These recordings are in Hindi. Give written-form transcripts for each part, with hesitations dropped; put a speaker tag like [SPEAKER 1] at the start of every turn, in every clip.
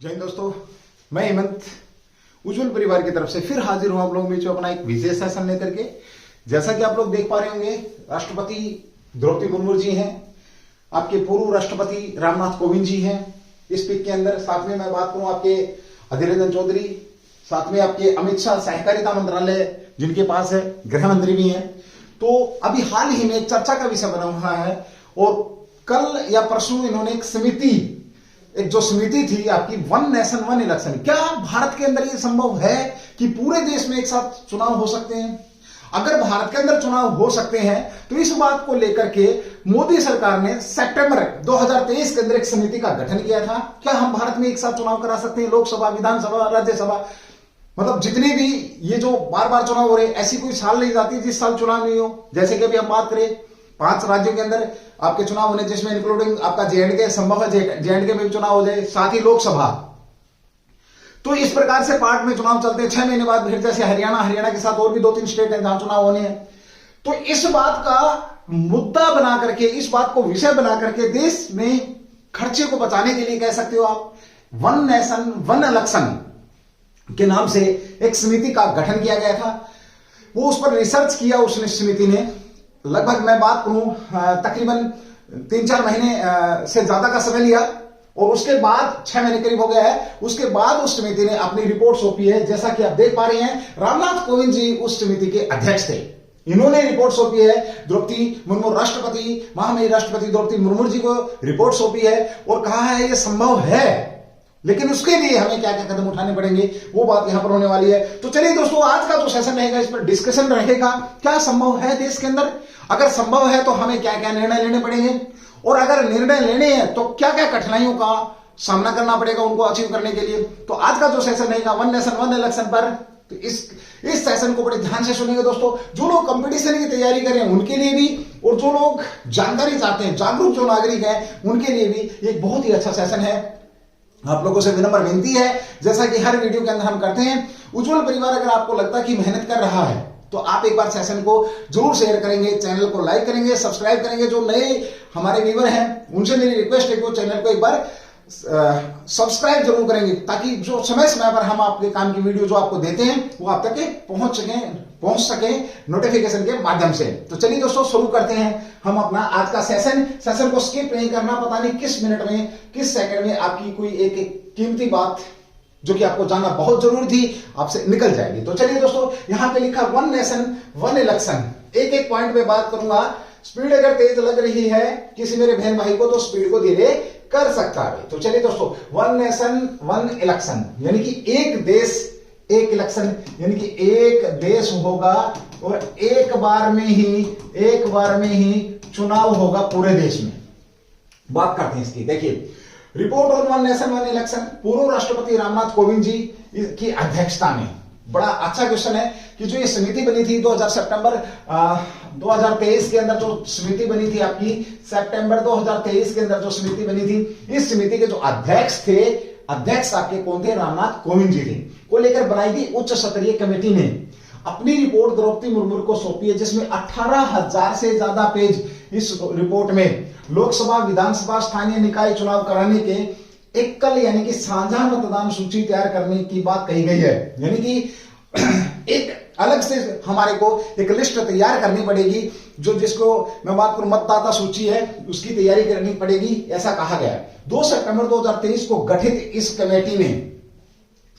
[SPEAKER 1] जय हिंद दोस्तों, मैं हेमंत उज्जवल परिवार की तरफ से फिर हाजिर हूं आप लोगों के बीच में अपना एक विशेष सेशन लेकर के। जैसा कि आप लोग देख पा रहे होंगे, राष्ट्रपति द्रौपदी मुर्मू जी हैं, आपके पूर्व राष्ट्रपति रामनाथ कोविंद जी हैं इस पिक के अंदर। साथ में मैं बात करूं आपके अधीर रंजन चौधरी, साथ में आपके अमित शाह सहकारिता मंत्रालय जिनके पास है, गृह मंत्री भी हैं। तो अभी हाल ही में एक चर्चा का विषय बना हुआ है और कल या परसों इन्होंने एक जो समिति थी आपकी वन नेशन वन इलेक्शन, क्या भारत के अंदर ये संभव है कि पूरे देश में एक साथ चुनाव हो सकते हैं? अगर भारत के अंदर चुनाव हो सकते हैं तो इस बात को लेकर के मोदी सरकार ने सितंबर 2023 के अंदर एक समिति का गठन किया था। क्या हम भारत में एक साथ चुनाव करा सकते हैं? लोकसभा, विधानसभा, राज्यसभा, मतलब जितने भी ये जो बार बार चुनाव हो रहे हैं, ऐसी कोई साल नहीं जाती जिस साल चुनाव नहीं हो। जैसे कि अभी हम बात करें 5 राज्यों के अंदर आपके चुनाव होने, जिसमें इंक्लूडिंग आपका जेएंडके, संभव है जेएंडके में भी चुनाव हो जाए, साथ ही लोकसभा। तो इस प्रकार से पार्ट में चुनाव चलते हैं। 6 महीने बाद फिर जैसे हरियाणा के साथ और भी 2-3 स्टेट हैं जहां चुनाव होने हैं। तो इस बात का मुद्दा बना करके, इस बात को विषय बना करके देश में खर्चे को बचाने के लिए कह सकते हो आप, वन नेशन वन इलेक्शन के नाम से एक समिति का गठन किया गया था। वो उस पर रिसर्च किया उसने, समिति ने लगभग मैं बात करूं तकरीबन 3-4 महीने से ज्यादा का समय लिया और उसके बाद 6 महीने करीब हो गया है। उसके बाद उस समिति ने अपनी रिपोर्ट सौंपी है। जैसा कि आप देख पा रहे हैं, रामनाथ कोविंद जी उस समिति के अध्यक्ष थे। इन्होंने रिपोर्ट सौंपी है द्रौपदी मुर्मू, राष्ट्रपति, महामहिम राष्ट्रपति द्रौपदी मुर्मू जी को रिपोर्ट सौंपी है और कहा है ये संभव है, लेकिन उसके लिए हमें क्या क्या कदम उठाने पड़ेंगे, वो बात यहां पर होने वाली है। तो चलिए दोस्तों, आज का जो सेशन रहेगा इस पर डिस्कशन रहेगा। क्या संभव है देश के अंदर? अगर संभव है तो हमें क्या क्या निर्णय लेने पड़ेंगे, और अगर निर्णय लेने हैं तो क्या क्या कठिनाइयों का सामना करना पड़ेगा उनको अचीव करने के लिए। तो आज का जो सेशन रहेगा वन नेशन वन इलेक्शन पर, तो इस सेशन को बड़े ध्यान से सुनिएगा दोस्तों। जो लोग कंपटीशन की तैयारी कर रहे हैं उनके लिए भी, और जो लोग जानकारी चाहते हैं, जागरूक जो नागरिक हैं उनके लिए भी एक बहुत ही अच्छा सेशन है। आप लोगों से विनम्र विनती है, जैसा कि हर वीडियो के अंदर हम करते हैं, उज्जवल परिवार अगर आपको लगता है कि मेहनत कर रहा है तो आप एक बार सेशन को जरूर शेयर करेंगे, चैनल को लाइक करेंगे, सब्सक्राइब करेंगे। जो नए हमारे व्यूअर हैं उनसे मेरी रिक्वेस्ट है कि वो चैनल को एक बार सब्सक्राइब जरूर करेंगे, ताकि जो समय समय पर हम आपके काम की वीडियो जो आपको देते हैं वो आप तक पहुंच सके नोटिफिकेशन के माध्यम से। तो चलिए दोस्तों, शुरू करते हैं हम अपना आज का सेशन को स्किप नहीं करना। पता नहीं किस मिनट में, किस सेकंड में आपकी कोई एक कीमती बात जो कि आपको जानना बहुत जरूरी थी आपसे निकल जाएगी। तो चलिए दोस्तों, यहां पे लिखा वन नेशन वन इलेक्शन, एक पाइंट पे बात करूंगा। स्पीड अगर तेज लग रही है किसी मेरे बहन भाई को तो स्पीड को धीरे कर सकता है। तो चलिए दोस्तों, वन नेशन वन इलेक्शन यानी कि एक देश एक इलेक्शन, यानी कि एक देश होगा और एक बार में ही चुनाव होगा पूरे देश में। बात करते हैं इसकी। देखिए, report on one nation one election, पूर्व राष्ट्रपति रामनाथ कोविंद जी की अध्यक्षता में। बड़ा अच्छा क्वेश्चन है कि जो ये समिति बनी थी 2000 सितंबर 2023 के अंदर, जो समिति बनी थी आपकी सितंबर 2023 के अंदर जो समिति बनी थी, इस समिति के जो अध्यक्ष आपके कौन थे? रामनाथ कोविंद जी थे। को लेकर बनाई गई उच्च स्तरीय कमेटी ने अपनी रिपोर्ट द्रौपदी मुर्मू को सौंपी है, जिसमें 18,000 से ज्यादा पेज इस रिपोर्ट में लोकसभा, विधानसभा, स्थानीय निकाय चुनाव कराने के एकल यानी कि साझा मतदान सूची तैयार करने की बात कही गई है। यानी कि एक अलग से हमारे को एक लिस्ट तैयार करनी पड़ेगी, जिसको मैं बात करूं मतदाता सूची है, उसकी तैयारी करनी पड़ेगी, ऐसा कहा गया है। 2 सितंबर 2023 को गठित इस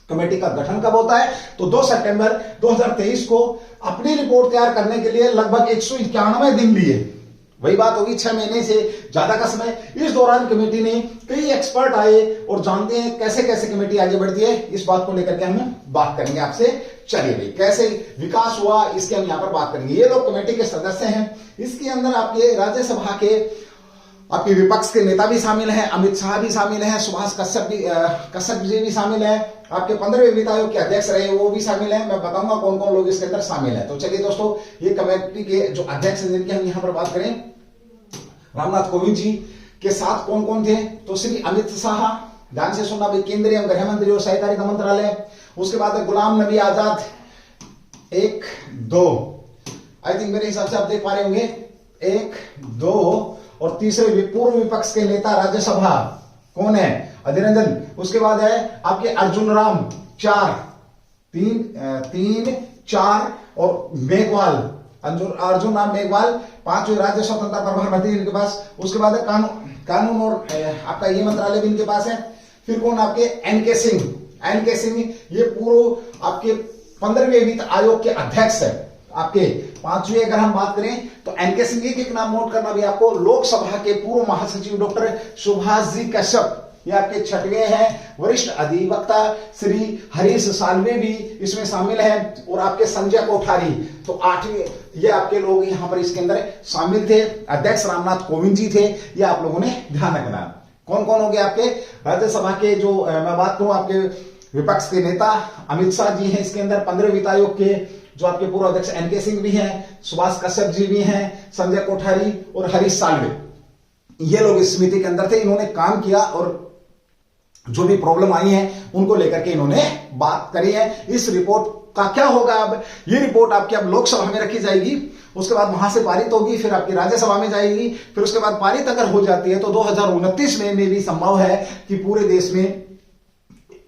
[SPEAKER 1] कमेटी का गठन कब होता है? तो 2 सितंबर 2023 को अपनी रिपोर्ट तैयार करने के लिए लगभग 191 दिन लिए। वही बात होगी, 6 महीने से ज्यादा का समय। इस दौरान कमेटी ने कई एक्सपर्ट आए और जानते हैं कैसे कैसे कमेटी आगे बढ़ती है। इस बात को लेकर के हम बात करेंगे आपसे। चलिए भाई, कैसे विकास हुआ इसके हम यहां पर बात करेंगे। ये लोग कमेटी के सदस्य हैं। इसके अंदर आपके राज्यसभा के आपके विपक्ष के नेता भी शामिल हैं, अमित शाह भी शामिल हैं, सुभाष कश्यप जी भी शामिल हैं, आपके 15वें वित्त आयोग के अध्यक्ष रहे वो भी शामिल हैं। मैं बताऊंगा कौन कौन लोग इसके अंदर शामिल हैं। तो चलिए दोस्तों, ये कमेटी के जो अध्यक्ष हैं जिनकी हम यहां पर बात करें, रामनाथ कोविंद जी के साथ कौन कौन थे? तो श्री अमित शाह, ध्यान से सुनना भाई, केंद्रीय गृह मंत्री और सहकारिता मंत्रालय। उसके बाद गुलाम नबी आजाद, 1, 2, आई थिंक मेरे हिसाब से आप देख पा रहे होंगे, 1, 2, और तीसरे पूर्व विपक्ष के नेता राज्यसभा कौन है? अधीर रंजन, उसके बाद है आपके अर्जुन राम 4, 3, 4 और मेघवाल, अर्जुन राम मेघवाल 5 राज्य स्वतंत्रता प्रभार मंत्री इनके पास। उसके बाद है कानून और आपका ये मंत्रालय भी इनके पास है। फिर कौन आपके एनके सिंह, ये पूर्व आपके 15वें वित्त आयोग के अध्यक्ष है। आपके 5वें अगर हम बात करें तो एनके सिंह, एक नाम नोट करना भी आपको, लोकसभा के पूर्व महासचिव डॉक्टर सुभाष जी कश्यप, ये आपके 6वें हैं। वरिष्ठ अधिवक्ता श्री हरीश साल्वे भी इसमें शामिल है, और आपके संजय कोठारी तो 8वें, ये आपके लोग यहां पर इसके अंदर शामिल थे। अध्यक्ष रामनाथ कोविंद जी थे, ये आप लोगों ने ध्यान रखना। कौन कौन हो गए आपके राज्यसभा के, जो मैं बात करूं आपके विपक्ष के नेता अमित शाह जी हैं इसके अंदर, 15वें वित्त आयोग के जो आपके पूर्व अध्यक्ष एनके सिंह भी हैं, सुभाष कश्यप जी भी हैं, संजय कोठारी और हरीश साल्वे, ये लोग इस समिति के अंदर थे। इन्होंने काम किया और जो भी प्रॉब्लम आई है उनको लेकर के इन्होंने बात करी है। इस रिपोर्ट का क्या होगा, अब ये रिपोर्ट आपकी अब लोकसभा में रखी जाएगी, उसके बाद वहां से पारित होगी, फिर आपकी राज्यसभा में जाएगी, फिर उसके बाद पारित अगर हो जाती है तो 2029 में भी संभव है कि पूरे देश में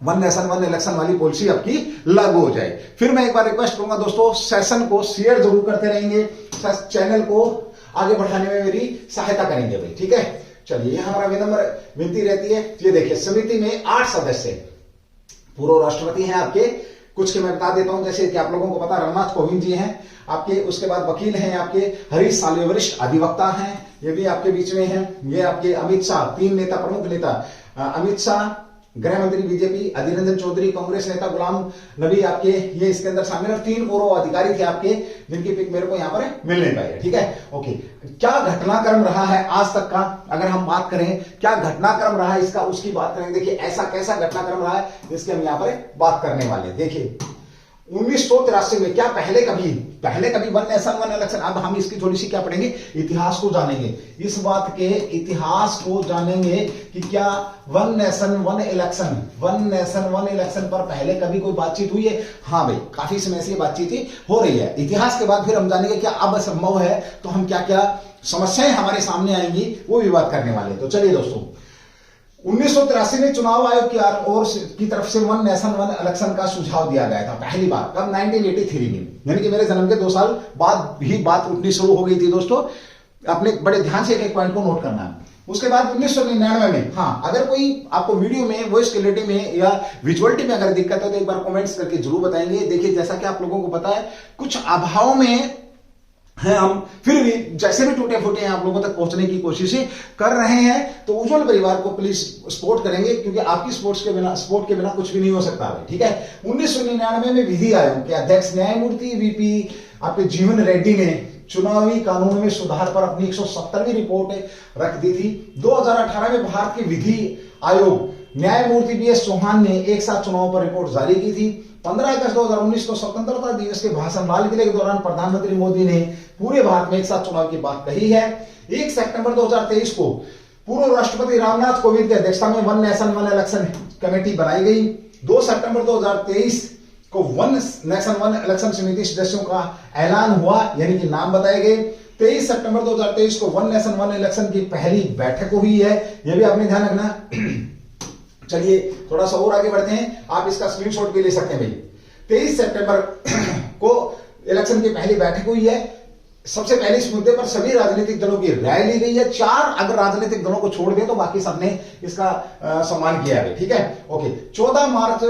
[SPEAKER 1] वन नेशन वन इलेक्शन वाली पॉलिसी आपकी लागू हो जाए। फिर मैं एक बार रिक्वेस्ट करूंगा दोस्तों, सेशन को शेयर जरूर करते रहेंगे, चैनल को आगे बढ़ाने में मेरी सहायता करेंगे भाई, ठीक है। चलिए, यह हमारा विनम्र विनती रहती है। ये देखिए, समिति में 8 सदस्य पूर्व राष्ट्रपति हैं आपके, कुछ के मैं बता देता हूं, जैसे कि आप लोगों को पता रामनाथ कोविंद जी हैं आपके, उसके बाद वकील हैं आपके हरीश साल्वे, वरिष्ठ अधिवक्ता हैं, ये भी आपके बीच में हैं। ये आपके अमित शाह, 3 नेता, प्रमुख नेता, अमित शाह गृह मंत्री बीजेपी, अधीर रंजन चौधरी कांग्रेस नेता, गुलाम नबी आपके ये इसके अंदर शामिल, और 3 पूर्व अधिकारी थे आपके, जिनकी पिक मेरे को यहां पर मिल नहीं पाई है, ठीक है। ओके, क्या घटनाक्रम रहा है आज तक का, अगर हम बात करें क्या घटनाक्रम रहा है इसका, उसकी बात करेंगे। देखिए, ऐसा कैसा घटनाक्रम रहा है जिसके हम यहां पर बात करने वाले हैं। देखिए, 1983 में क्या पहले कभी वन नेशन वन इलेक्शन, अब हम इसकी थोड़ी सी क्या पढ़ेंगे, इतिहास को जानेंगे, इस बात के इतिहास को जानेंगे कि क्या वन नेशन वन इलेक्शन पर पहले कभी कोई बातचीत हुई है। हाँ भाई, काफी समय से बातचीत हो रही है। इतिहास के बाद फिर हम जानेंगे क्या अब संभव है, तो हम क्या क्या समस्याएं हमारे सामने आएंगी वो भी बात करने वाले। तो चलिए दोस्तों, 1983 में चुनाव आयोग की तरफ से वन नेशन वन इलेक्शन का सुझाव दिया गया था पहली बार, कब, 1983 में, यानी कि मेरे जन्म के 2 साल बाद भी बात उठनी शुरू हो गई थी दोस्तों। अपने बड़े ध्यान से एक पॉइंट को नोट करना है। उसके बाद 1999 में, हाँ, अगर कोई आपको वीडियो में, वॉइस क्लैरिटी में या विजुअलिटी में अगर दिक्कत है तो एक बार कमेंट्स करके जरूर बताएंगे। देखिए, जैसा कि आप लोगों को पता है, कुछ अभाव में है, हम फिर भी जैसे भी टूटे फूटे हैं आप लोगों तक पहुंचने की कोशिश कर रहे हैं। तो उज्जवल परिवार को प्लीज सपोर्ट करेंगे, क्योंकि आपकी सपोर्ट के बिना कुछ भी नहीं हो सकता है, ठीक है। 1999 में विधि आयोग के अध्यक्ष न्यायमूर्ति वीपी आपके जीवन रेड्डी ने चुनावी कानून में सुधार पर अपनी 170वीं रिपोर्ट रख दी थी। 2018 में भारत के विधि आयोग न्यायमूर्ति बीएस चौहान ने एक साथ चुनाव पर रिपोर्ट जारी की थी। 15 अगस्त 2019 को स्वतंत्रता दिवस के भाषण लाल किले के दौरान प्रधानमंत्री मोदी ने पूरे भारत में एक साथ चुनाव की बात कही है। 1 सितंबर 2023 को पूर्व राष्ट्रपति रामनाथ कोविंद की अध्यक्षता में one nation one election committee बनाई गई। 2 सितंबर 2023 को वन नेशन वन इलेक्शन समिति सदस्यों का ऐलान हुआ, यानी कि नाम बताए गए। 23 सितंबर 2023 को वन नेशन वन इलेक्शन की पहली बैठक हुई है, यह भी आपने ध्यान रखना। चलिए, थोड़ा सा और आगे बढ़ते हैं, आप इसका स्क्रीनशॉट भी ले सकते हैं भाई। 23 सितंबर को इलेक्शन की पहली बैठक हुई है। सबसे पहले इस मुद्दे पर सभी राजनीतिक दलों की राय ली गई है। 4 अगर राजनीतिक दलों को छोड़ दें तो बाकी सबने इसका सम्मान किया है, ठीक है। ओके, 14 मार्च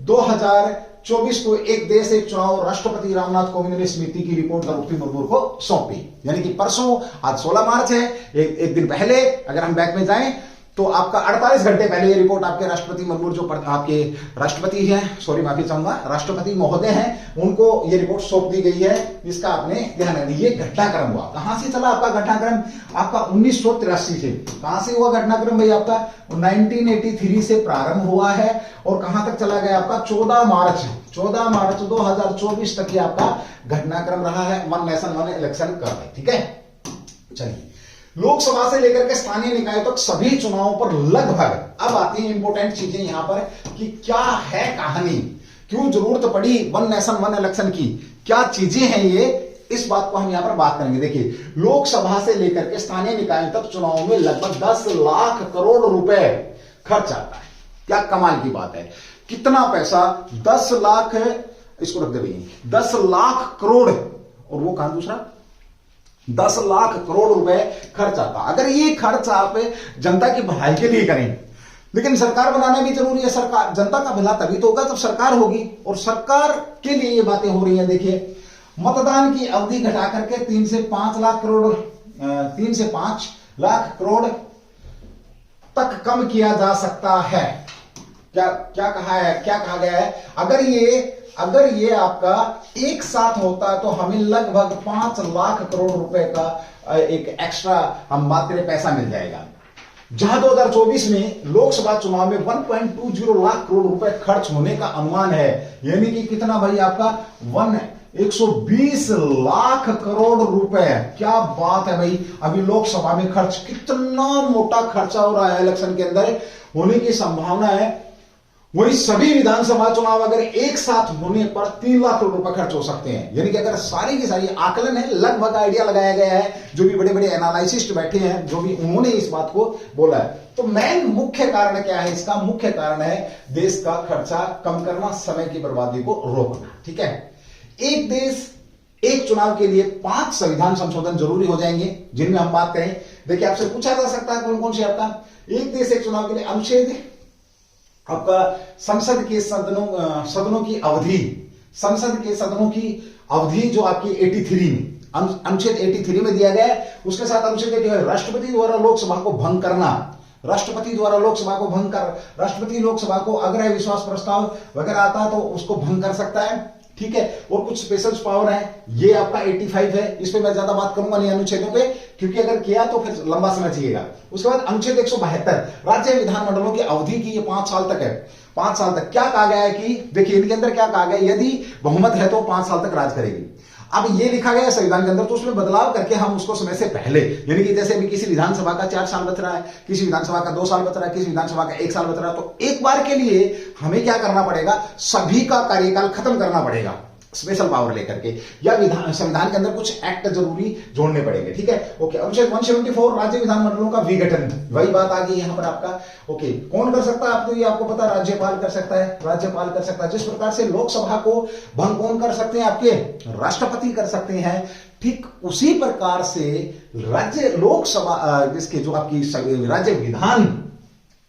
[SPEAKER 1] 2024 को एक देश एक चुनाव राष्ट्रपति रामनाथ कोविंद ने समिति की रिपोर्ट द्रौपदी मुर्मू को सौंपी, यानी कि परसों, आज 16 मार्च है, एक दिन पहले अगर हम बैक में जाएं तो आपका 48 घंटे पहले ये रिपोर्ट आपके राष्ट्रपति मुर्मू, जो आपके राष्ट्रपति हैं, सॉरी माफी चाहूंगा, राष्ट्रपति महोदय हैं, उनको ये रिपोर्ट सौंप दी गई है। इसका आपने ध्यान रखना। ये घटनाक्रम हुआ, कहां से चला आपका घटनाक्रम, आपका 1983 से। कहां से हुआ घटनाक्रम भाई आपका, 1983 से प्रारंभ हुआ है और कहां तक चला गया आपका, 14 मार्च 2024 तक ये आपका घटनाक्रम रहा है वन नेशन वन इलेक्शन का, ठीक है। चलिए, लोकसभा से लेकर के स्थानीय निकाय तक सभी चुनावों पर लगभग, अब आती है इंपोर्टेंट चीजें यहां पर कि क्या है कहानी, क्यों जरूरत पड़ी वन नेशन वन इलेक्शन की, क्या चीजें हैं ये, इस बात को हम यहां पर बात करेंगे। देखिए, लोकसभा से लेकर के स्थानीय निकाय तक चुनाव में लगभग 10 लाख करोड़ रुपए खर्च आता है। क्या कमाल की बात है। कितना पैसा, 10 लाख, इसको रख दे भैया, 10 लाख करोड़, और वो कहां दूसरा 10 लाख करोड़ रुपए खर्च आता। अगर ये खर्च आप जनता की भलाई के लिए करें, लेकिन सरकार बनाना भी जरूरी है। सरकार, जनता का भला तभी तो होगा जब सरकार होगी, और सरकार के लिए ये बातें हो रही हैं। देखिए, मतदान की अवधि घटा करके 3 से 5 लाख करोड़, 3 से 5 लाख करोड़ तक कम किया जा सकता है। क्या कहा गया है, अगर ये आपका एक साथ होता है तो हमें लगभग 5 लाख करोड़ रुपए का एक एक्स्ट्रा, हम बात करें, पैसा मिल जाएगा। जहां 2024 में लोकसभा चुनाव में 1.20 लाख करोड़ रुपए खर्च होने का अनुमान है, यानी कि कितना भाई आपका 120 लाख करोड़ रुपए। क्या बात है भाई, अभी लोकसभा में खर्च, कितना मोटा खर्चा हो रहा है इलेक्शन के अंदर होने की संभावना है। वही सभी विधानसभा चुनाव अगर एक साथ होने पर 3 लाख करोड़ रुपए खर्च हो सकते हैं। यानी कि अगर सारी की सारी आकलन है, लगभग आइडिया लगाया गया है, जो भी बड़े बड़े एनालिसिस्ट बैठे हैं, जो भी उन्होंने इस बात को बोला है। तो मेन मुख्य कारण क्या है इसका? मुख्य कारण है देश का खर्चा कम करना, समय की बर्बादी को रोकना। ठीक है, एक देश एक चुनाव के लिए 5 संविधान संशोधन जरूरी हो जाएंगे, जिनमें हम बात करें। देखिए, आपसे पूछा जा सकता है कौन कौन से आपका एक देश एक चुनाव के लिए अनुच्छेद, आपका संसद के सदनों की अवधि, संसद के सदनों की अवधि जो आपकी 83 में, अनुच्छेद 83 में दिया गया है। उसके साथ अनुच्छेद 85, राष्ट्रपति द्वारा लोकसभा को भंग करना, राष्ट्रपति द्वारा लोकसभा को भंग कर, राष्ट्रपति लोकसभा को अगर विश्वास प्रस्ताव वगैरह आता है तो उसको भंग कर सकता है। ठीक है, और कुछ स्पेशल पावर है, ये आपका 85 है। इस पे मैं ज्यादा बात करूंगा नहीं अनुच्छेदों पे, क्योंकि अगर किया तो फिर लंबा समय चाहिएगा। उसके बाद अनुच्छेद 172, राज्य विधानमंडलों की अवधि की ये 5 साल तक है। 5 साल तक क्या कहा गया है कि देखिए, इनके अंदर क्या कहा गया, यदि बहुमत है तो 5 साल तक राज करेगी। अब ये लिखा गया है संविधान के अंदर, तो उसमें बदलाव करके हम उसको समय से पहले, यानी कि जैसे अभी किसी विधानसभा का 4 साल बच रहा है, किसी विधानसभा का 2 साल बच रहा है, किसी विधानसभा का 1 साल बच रहा है, तो एक बार के लिए हमें क्या करना पड़ेगा, सभी का कार्यकाल खत्म करना पड़ेगा स्पेशल पावर लेकर के, या संविधान के अंदर कुछ एक्ट जरूरी जोड़ने पड़ेंगे। ठीक है, ओके। अनुच्छेद 174, राज्य विधानमंडलों का विघटन, वही बात आ गई यहां पर आपका। ओके, कौन कर सकता है? आपको ये आपको पता, राज्यपाल कर सकता है, राज्यपाल कर सकता है। जिस प्रकार से लोकसभा को भंग कौन कर सकते हैं? आपके राष्ट्रपति कर सकते हैं। ठीक उसी प्रकार से राज्य लोकसभा, जिसके जो आपकी राज्य विधान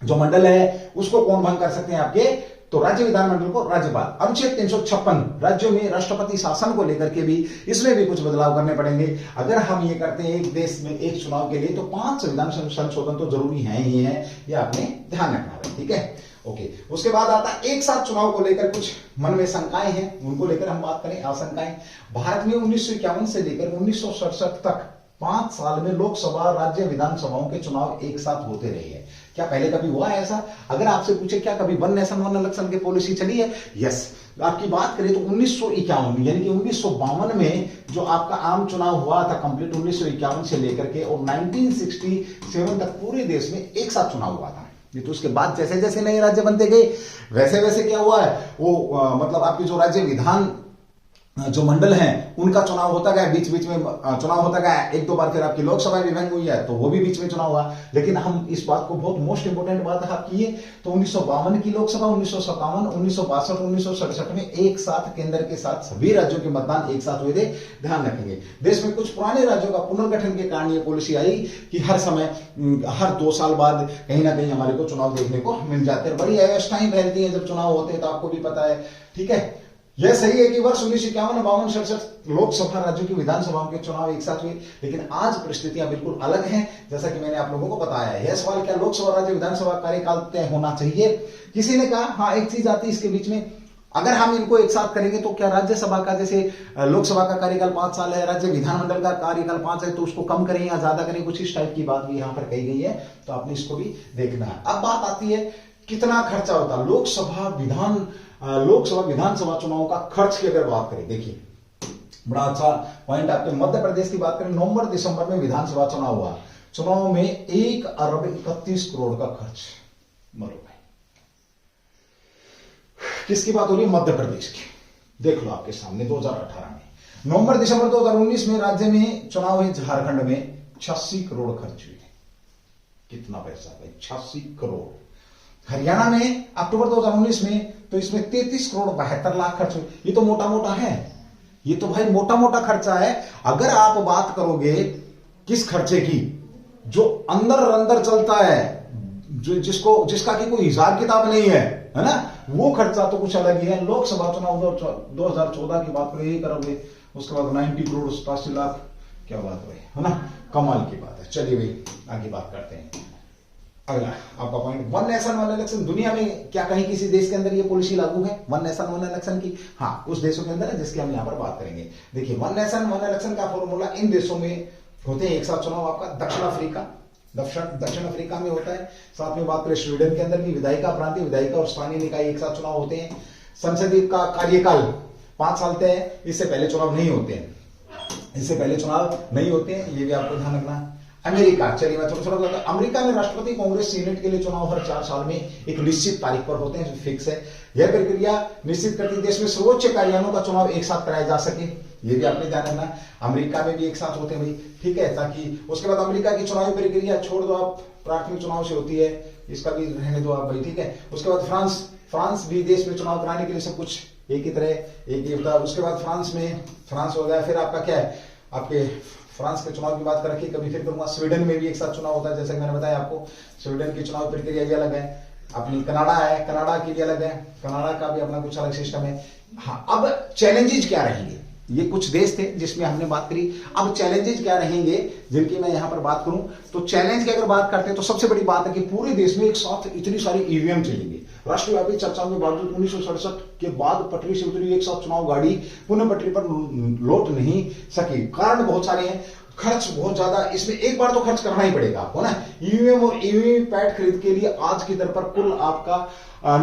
[SPEAKER 1] जो मंडल है, उसको कौन भंग कर सकते हैं? आपके तो राज्य विधानमंडल को राज्यपाल। अनुच्छेद 356, राज्यों में राष्ट्रपति शासन को लेकर के भी, इसमें भी कुछ बदलाव करने पड़ेंगे। अगर हम ये करते हैं एक देश में एक चुनाव के लिए, तो 5 संविधान संशोधन तो जरूरी है ही है, ये आपने ध्यान रखना है। ठीक है, ओके। उसके बाद आता है एक साथ चुनाव को लेकर कुछ मन में शंकाएं हैं, उनको लेकर हम बात करें। आशंकाएं, भारत में 1951 से लेकर 1967 तक 5 साल में लोकसभा राज्य विधानसभाओं के चुनाव एक साथ होते रहे हैं। क्या पहले कभी हुआ है ऐसा? अगर आपसे पूछे क्या कभी 1 नेशन 1 इलेक्शन की पॉलिसी चली है? यस। आपकी बात करें तो 1951 यानी कि 1952 में जो आपका आम चुनाव हुआ था कंप्लीट, 1951 से लेकर के और 1967 तक पूरे देश में एक साथ चुनाव हुआ था। ये तो उसके बाद जैसे जैसे नए राज्य बनते गए, वैसे वैसे क्या हुआ है, वो मतलब आपकी जो राज्य विधान जो मंडल हैं उनका चुनाव होता गया, बीच बीच में चुनाव होता गया। 1-2 बार फिर आपकी लोकसभा भी भंग हुई है, तो वो भी बीच में चुनाव हुआ। लेकिन हम इस बात को, बहुत मोस्ट इंपोर्टेंट बात है आपकी ये, तो 1952 की लोकसभा, 1957, 1962, 1967 में एक साथ केंद्र के साथ सभी राज्यों के मतदान एक साथ हुए थे। ध्यान रखेंगे, देश में कुछ पुराने राज्यों का पुनर्गठन के कारण ये पॉलिसी आई कि हर समय, हर 2 साल बाद कहीं ना कहीं हमारे को चुनाव देखने को मिल जाते हैं। बड़ी अव्यवस्थाएं फैलती है जब चुनाव होते हैं, तो आपको भी पता है। ठीक है, यह सही है कि वर्ष 1951, 52, 67 लोकसभा राज्यों की विधानसभाओं के चुनाव एक साथ हुए, लेकिन आज परिस्थितियां बिल्कुल अलग हैं, जैसा कि मैंने आप लोगों को बताया है। यह सवाल, क्या लोकसभा राज्य विधानसभा कार्यकाल तय होना चाहिए? किसी ने कहा हाँ, एक चीज आती है इसके बीच में, अगर हम इनको एक साथ करेंगे तो क्या राज्यसभा का, जैसे लोकसभा का कार्यकाल 5 साल है, राज्य विधानमंडल का कार्यकाल 5 है, तो उसको कम करें या ज्यादा करें? कुछ इस टाइप की बात भी यहाँ पर कही गई है, तो आपने इसको भी देखना है। अब बात आती है कितना खर्चा होता है लोकसभा विधानसभा चुनाव का खर्च की अगर बात करें। देखिए, बड़ा अच्छा पॉइंट आपके मध्य प्रदेश की बात करें, नवंबर दिसंबर में विधानसभा चुनाव हुआ, चुनाव में 1 अरब 31 करोड़ का खर्च। मरो भाई, किसकी बात हो रही है? मध्य प्रदेश की। देख लो आपके सामने 2018 में नवंबर दिसंबर 2019 में राज्य में चुनाव हुए, झारखंड में 86 करोड़ खर्च हुए। कितना पैसा भाई? 86 करोड़। हरियाणा में अक्टूबर 2019 में तो इसमें 33,72,00,000 खर्च हुए। ये तो मोटा मोटा है, ये तो भाई मोटा मोटा खर्चा है। अगर आप बात करोगे किस खर्चे की जो अंदर अंदर चलता है, जो जिसका की कोई हिसाब किताब नहीं है ना, वो खर्चा तो कुछ अलग ही है। लोकसभा चुनाव 2014 की बात करें, यही करोगे, उसके बाद 90 करोड़ 87 लाख, क्या बात है ना, कमाल की बात है। चलिए भाई आगे बात करते हैं। अगला आपका point, one nation one election. दुनिया में क्या कहीं किसी देश के अंदर ये पॉलिसी लागू है वन नेशन वन इलेक्शन की? हाँ, उस देशों के अंदर है जिसकी हम यहाँ पर बात करेंगे। देखिए, वन नेशन वन इलेक्शन का फॉर्मूला इन देशों में होते हैं एक साथ चुनाव। आपका दक्षिण अफ्रीका में होता है। साथ में बात करें स्वीडन के अंदर भी विधायिका, प्रांतीय विधायिका और स्थानीय निकाय एक साथ चुनाव होते हैं। संसदीय का कार्यकाल 5 साल तय है, इससे पहले चुनाव नहीं होते हैं, ये भी आपको ध्यान रखना। अमेरिका, चलिए मैं थोड़ा थोड़ा, अमेरिका में राष्ट्रपति, कांग्रेस, सीनेट के लिए चुनाव हर 4 साल में एक निश्चित तारीख पर होते हैं, जो फिक्स है। यह प्रक्रिया निश्चित करती देश में सर्वोच्च कार्यालयों का चुनाव एक साथ कराया जा सके, ये भी आपने ध्यान रखना। अमेरिका में भी एक साथ होते हैं भाई, ठीक है, ताकि उसके बाद अमेरिका की चुनावी प्रक्रिया छोड़ दो आप, प्राथमिक चुनाव से होती है, इसका भी रहने दो आप भाई, ठीक है। उसके बाद फ्रांस भी देश में चुनाव कराने के लिए सब कुछ एक ही तरह एक ही होता है। उसके बाद फ्रांस हो गया, फिर आपका क्या है, आपके फ्रांस के चुनाव की बात कर रखी, कभी फिर करूंगा। स्वीडन में भी एक साथ चुनाव होता है, जैसे मैंने बताया आपको, स्वीडन की चुनाव प्रक्रिया भी अलग है। अपनी कनाडा है, कनाडा की भी अलग है, कनाडा का भी अपना कुछ अलग सिस्टम है। हाँ, अब चैलेंजेस क्या रहेंगे, ये कुछ देश थे जिसमें हमने बात करी। अब चैलेंजेस क्या रहेंगे जिनकी मैं यहां पर बात करूं, तो चैलेंज की अगर बात करते हैं तो सबसे बड़ी बात है कि पूरे देश में एक साथ इतनी सारी ईवीएम चलेंगे। राष्ट्रव्यापी चर्चाओं के बावजूद 1967 के बाद पटरी से उतरी एक साथ चुनाव गाड़ी पुनः पटरी पर लौट नहीं सकी। कारण बहुत सारे हैं, खर्च बहुत ज्यादा, इसमें एक बार तो खर्च करना ही पड़ेगा आपको ना। ईवीएम और ईवीएम पैड खरीद के लिए आज की दर पर कुल आपका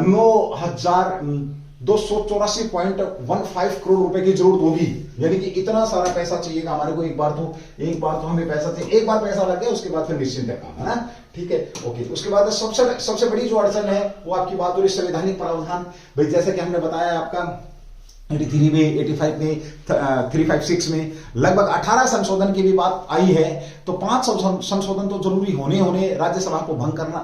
[SPEAKER 1] 9,284.15 करोड़ रुपए की जरूरत होगी। यानी कि इतना सारा पैसा चाहिएगा हमारे को। एक बार तो हमें पैसा चाहिए, एक बार पैसा लग गया उसके बाद फिर निश्चिंत है काम, है ना, ठीक है, ओके। उसके बाद सबसे बड़ी जो अड़चन है वो आपकी बात हो रही संवैधानिक प्रावधान। भाई जैसे कि हमने बताया आपका 83 में, 85 में, 356 में लगभग 18 संशोधन की भी बात आई है। तो 5 संशोधन तो जरूरी होने राज्यसभा को भंग करना,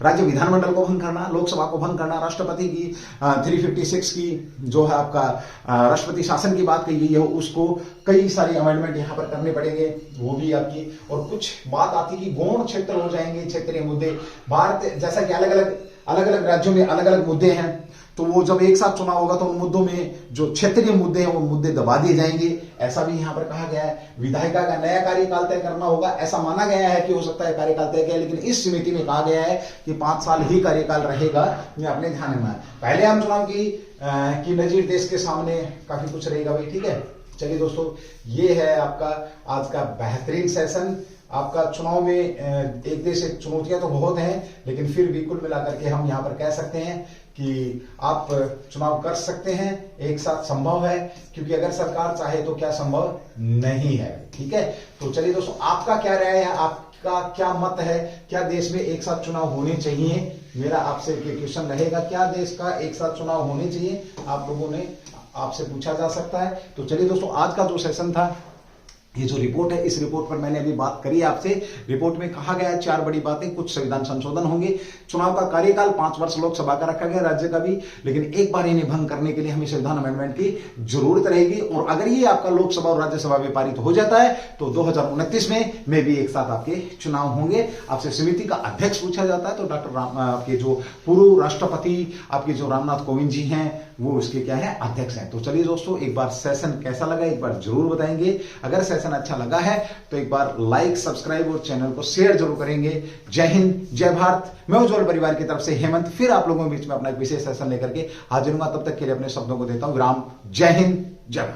[SPEAKER 1] राज्य विधानमंडल को भंग करना, लोकसभा को भंग करना, राष्ट्रपति की 356 की जो है आपका राष्ट्रपति शासन की बात कही गई है उसको कई सारे अमेंडमेंट यहाँ पर करने पड़ेंगे, वो भी आपकी। और कुछ बात आती कि गौण क्षेत्र हो जाएंगे, क्षेत्रीय मुद्दे। भारत जैसा कि अलग अलग राज्यों में अलग अलग मुद्दे हैं, तो वो जब एक साथ चुनाव होगा तो उन मुद्दों में जो क्षेत्रीय मुद्दे हैं वो मुद्दे दबा दिए जाएंगे, ऐसा भी यहाँ पर कहा गया है। विधायिका का नया कार्यकाल तय करना होगा, ऐसा माना गया है कि हो सकता है कार्यकाल तय किया, लेकिन इस समिति में कहा गया है कि 5 साल ही कार्यकाल रहेगा, ये अपने ध्यान रखना है। पहले आम चुनाव की नजीर देश के सामने काफी कुछ रहेगा भाई, ठीक है। चलिए दोस्तों, ये है आपका आज का बेहतरीन सेशन। आपका चुनाव में एक देश एक चुनौतियां तो बहुत हैं, लेकिन फिर भी कुल मिलाकर के हम यहाँ पर कह सकते हैं कि आप चुनाव कर सकते हैं, एक साथ संभव है, क्योंकि अगर सरकार चाहे तो क्या संभव नहीं है, ठीक है। तो चलिए दोस्तों, आपका क्या राय है, आपका क्या मत है, क्या देश में एक साथ चुनाव होने चाहिए? मेरा आपसे क्वेश्चन रहेगा, क्या देश का एक साथ चुनाव होने चाहिए? आप लोगों ने आपसे पूछा जा सकता है। तो चलिए दोस्तों, आज का जो सेशन था, ये जो रिपोर्ट है, इस रिपोर्ट पर मैंने अभी बात करी आपसे। रिपोर्ट में कहा गया है 4 बड़ी बातें, कुछ संविधान संशोधन होंगे, चुनाव का कार्यकाल 5 वर्ष लोकसभा का रखा गया, राज्य का भी, लेकिन एक बार इन्हें भंग करने के लिए हमें संविधान अमेंडमेंट की जरूरत रहेगी। और अगर ये आपका लोकसभा और राज्यसभा में पारित हो जाता है तो 2029 में भी एक साथ आपके चुनाव होंगे। आपसे समिति का अध्यक्ष पूछा जाता है तो डॉक्टर आपके जो पूर्व राष्ट्रपति आपके जो रामनाथ कोविंद जी हैं वो इसके क्या है, अध्यक्ष हैं। तो चलिए दोस्तों, एक बार सेशन कैसा लगा एक बार जरूर बताएंगे। अगर सेशन अच्छा लगा है तो एक बार लाइक, सब्सक्राइब और चैनल को शेयर जरूर करेंगे। जय हिंद, जय भारत। मैं उज्ज्वल परिवार की तरफ से हेमंत फिर आप लोगों के बीच में अपना एक विशेष सेशन लेकर के हाजिर हूंगा। तब तक के लिए अपने शब्दों को देता हूं विराम। जय हिंद, जय भारत।